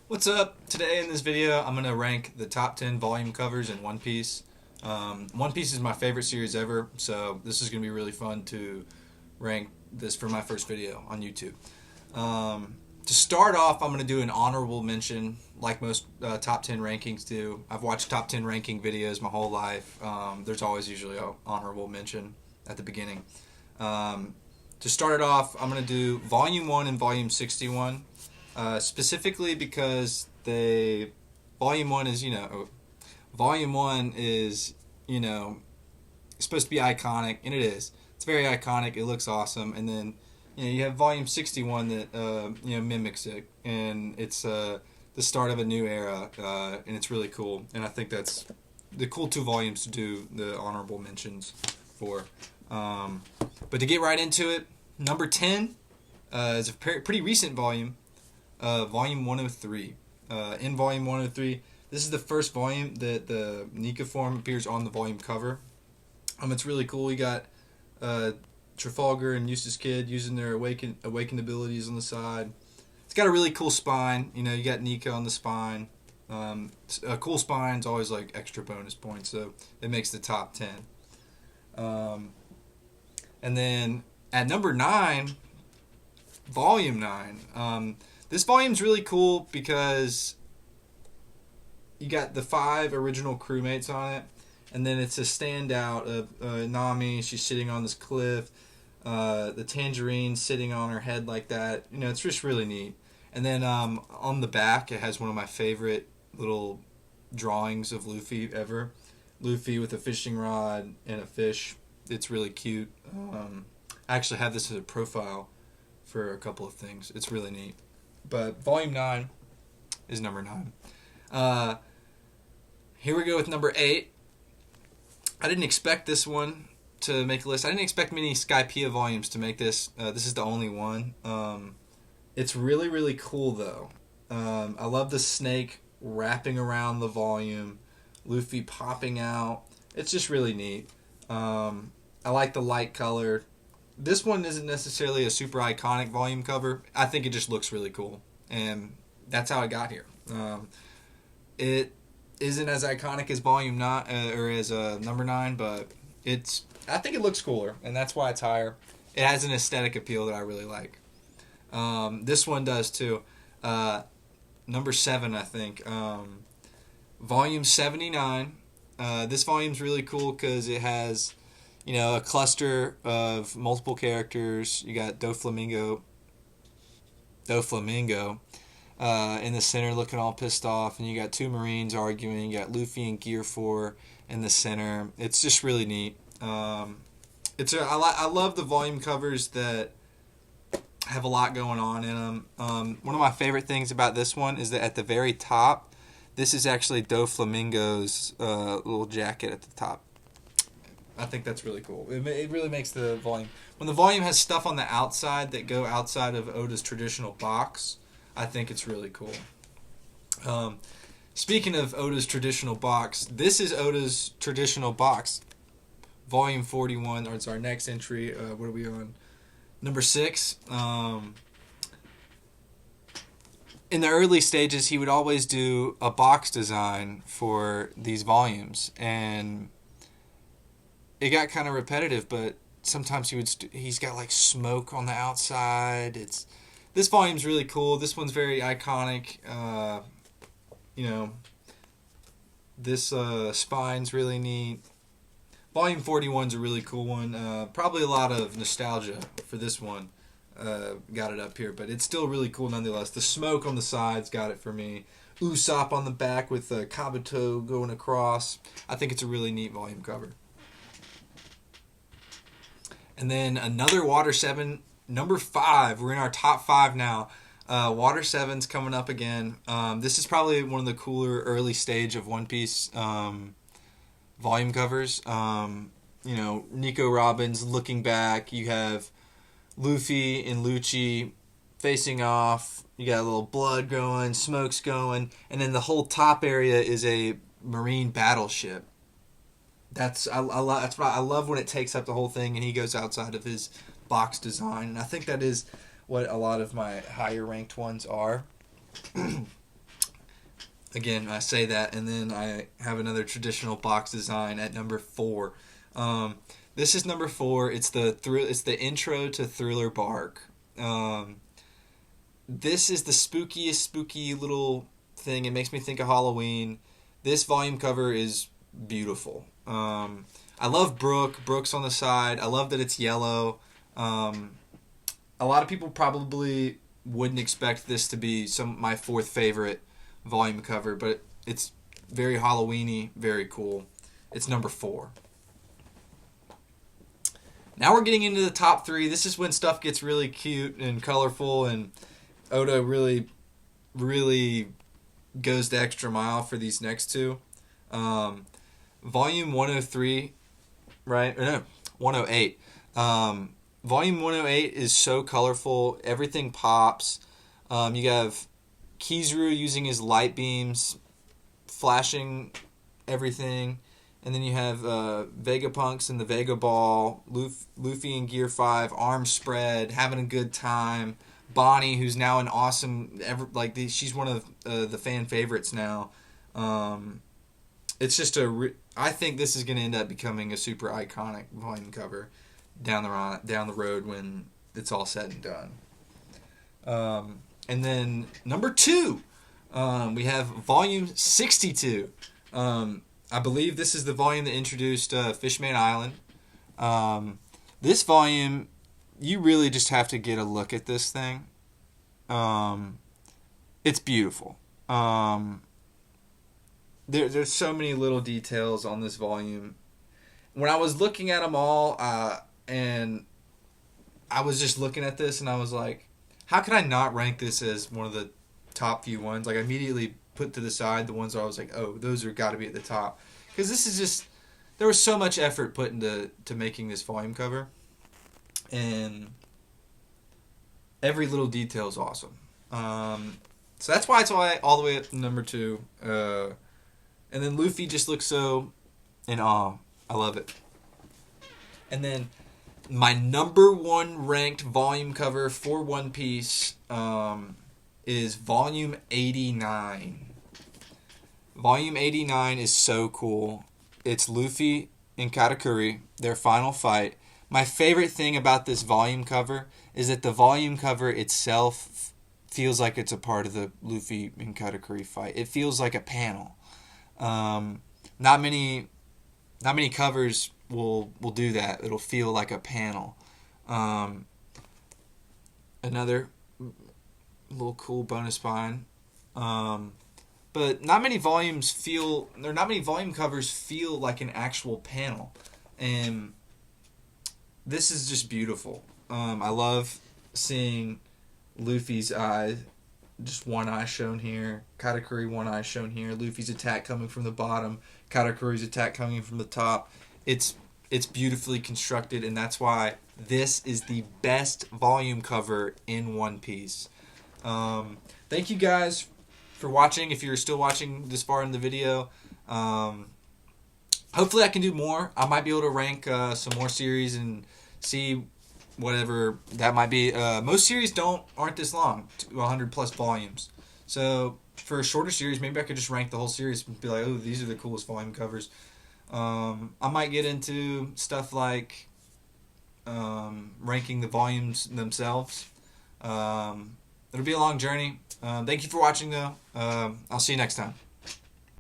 What's up? Today in this video, I'm going to rank the top 10 volume covers in One Piece. One Piece is my favorite series ever, so this is going to be really fun to rank this for my first video on YouTube. To start off, I'm going to do an honorable mention, like most top 10 rankings do. I've watched top 10 ranking videos my whole life. There's always usually an honorable mention at the beginning. To start it off, I'm going to do Volume 1 and Volume 61. Specifically because volume one is supposed to be iconic, and it is. It's very iconic. It looks awesome, and then you have volume 61 that mimics it, and it's the start of a new era, and it's really cool. And I think that's the cool two volumes to do the honorable mentions for. But to get right into it, number 10 is a pretty recent volume. Volume 103. In Volume 103, this is the first volume that the Nika form appears on the volume cover. It's really cool. You got Trafalgar and Eustace Kid using their awakened abilities on the side. It's got a really cool spine. You got Nika on the spine. A cool spine is always like extra bonus points, so it makes the top 10. And then at number 9, Volume 9. This volume's really cool because you got the 5 original crewmates on it, and then it's a standout of Nami. She's sitting on this cliff. The Tangerine sitting on her head like that. It's just really neat. And then on the back, it has one of my favorite little drawings of Luffy ever. Luffy with a fishing rod and a fish. It's really cute. I actually have this as a profile for a couple of things. It's really neat. But Volume 9 is number 9. Here we go with number 8. I didn't expect this one to make a list. I didn't expect many Skypiea volumes to make this. This is the only one. It's really, really cool, though. I love the snake wrapping around the volume. Luffy popping out. It's just really neat. I like the light color. This one isn't necessarily a super iconic volume cover. I think it just looks really cool, and that's how it got here. It isn't as iconic as Volume 9 or as number 9, but I think it looks cooler, and that's why it's higher. It has an aesthetic appeal that I really like. This one does too. Number 7, I think. Volume 79. This volume's really cool because it has a cluster of multiple characters. You got Doflamingo in the center looking all pissed off, and you got 2 Marines arguing. You got Luffy and Gear 4 in the center. It's just really neat. I love the volume covers that have a lot going on in them. One of my favorite things about this one is that at the very top, this is actually Doflamingo's little jacket at the top. I think that's really cool. It really makes the volume. When the volume has stuff on the outside that go outside of Oda's traditional box, I think it's really cool. Speaking of Oda's traditional box, this is Oda's traditional box. Volume 41, or it's our next entry. What are we on? Number 6. In the early stages, he would always do a box design for these volumes, and it got kind of repetitive, but sometimes he's got like smoke on the outside. This volume's really cool. This one's very iconic. This spine's really neat. Volume 41's a really cool one. Probably a lot of nostalgia for this one. Got it up here, but it's still really cool nonetheless. The smoke on the sides got it for me. Usopp on the back with Kabuto going across. I think it's a really neat volume cover. And then another Water 7, number 5. We're in our top 5 now. Water 7's coming up again. This is probably one of the cooler early stage of One Piece volume covers. Nico Robins looking back. You have Luffy and Lucci facing off. You got a little blood going, smoke's going, and then the whole top area is a marine battleship. I love when it takes up the whole thing and he goes outside of his box design, and I think that is what a lot of my higher ranked ones are. Again, I say that, and then I have another traditional box design at number 4. Um, this is number 4. It's the intro to Thriller Bark. Um, this is the spooky little thing. It makes me think of Halloween. This volume cover is beautiful. I love Brooks on the side. I love that it's yellow. Um, a lot of people probably wouldn't expect this to be my fourth favorite volume cover, but it's very Halloweeny, very cool. It's number 4. Now we're getting into the top 3. This is when stuff gets really cute and colorful, and Oda really goes the extra mile for these next two. Um, Volume 103, right? Or no, 108. Volume 108 is so colorful. Everything pops. You have Kizaru using his light beams, flashing everything. And then you have Vegapunks and the Vega Ball, Luffy in Gear 5, arms spread, having a good time. Bonnie, who's now an awesome, she's one of the fan favorites now. It's just I think this is going to end up becoming a super iconic volume cover down the road when it's all said and done. And then number 2, we have volume 62. I believe this is the volume that introduced Fishman Island. This volume, you really just have to get a look at this thing. It's beautiful. There's so many little details on this volume. When I was looking at them all, and I was just looking at this, and I was like, how could I not rank this as one of the top few ones? Like, I immediately put to the side the ones where I was like, oh, those are got to be at the top. Because this is just, there was so much effort put into making this volume cover. And every little detail is awesome. So that's why it's all the way up to number 2. And then Luffy just looks so in awe. I love it. And then my number 1 ranked volume cover for One Piece is volume 89. Volume 89 is so cool. It's Luffy and Katakuri, their final fight. My favorite thing about this volume cover is that the volume cover itself feels like it's a part of the Luffy and Katakuri fight. It feels like a panel. Not many covers will do that. It'll feel like a panel. Another little cool bonus spine. But not many volume covers feel like an actual panel. And this is just beautiful. I love seeing Luffy's eye, just one eye shown here. Katakuri, one eye shown here. Luffy's attack coming from the bottom. Katakuri's attack coming from the top. It's beautifully constructed, and that's why this is the best volume cover in One Piece. Thank you guys for watching. If you're still watching this far in the video, hopefully I can do more. I might be able to rank some more series and see whatever that might be. Most series aren't this long, 100 plus volumes. So for a shorter series, maybe I could just rank the whole series and be like, oh, these are the coolest volume covers. I might get into stuff like ranking the volumes themselves. It'll be a long journey. Thank you for watching, though. I'll see you next time.